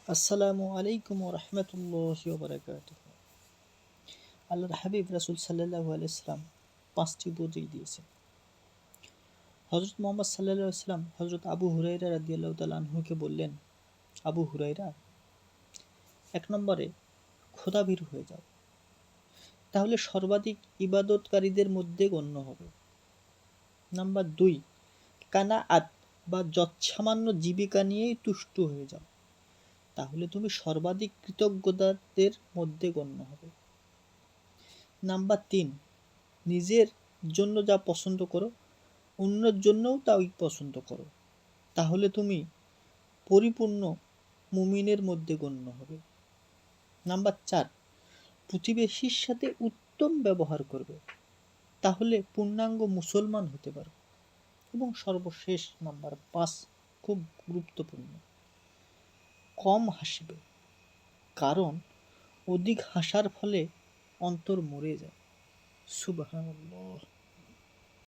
আসসালামু আলাইকুম রহমতুল্লাহি ওয়া বারাকাতুহু। আল্লাহর হাবিব রাসূল সাল্লাল্লাহু আলাইহি সাল্লাম পাঁচটি উপদেশ দিয়েছেন। হযরত মুহাম্মদ সাল্লাল্লাহু আলাইহি সাল্লাম হযরত আবু হুরায়রা রাদিয়াল্লাহু তাআলা আনহুকে বললেন, আবু হুরায়রা, এক নম্বরে খোদাভীরু হয়ে যাও, তাহলে সর্বাধিক ইবাদতকারীদের মধ্যে গণ্য হবে। নাম্বার 2, কানাআত বা যৎসামান্য জীবিকা নিয়েই তুষ্ট হয়ে যাও, তাহলে তুমি সর্বাধিক কৃতজ্ঞতাদের মধ্যে গণ্য হবে। নাম্বার 3, নিজের জন্য যা পছন্দ করো অন্যের জন্যও তাই পছন্দ করো, তাহলে তুমি পরিপূর্ণ মুমিনের মধ্যে গণ্য হবে। নাম্বার 4, প্রতিবেশীর সাথে উত্তম ব্যবহার করবে, তাহলে পূর্ণাঙ্গ মুসলমান হতে পারবে। এবং সর্বশেষ নাম্বার 5, খুব গুরুত্বপূর্ণ, কম হাসবে, কারণ অধিক হাসার ফলে অন্তর মরে যায়। সুবহানাল্লাহ।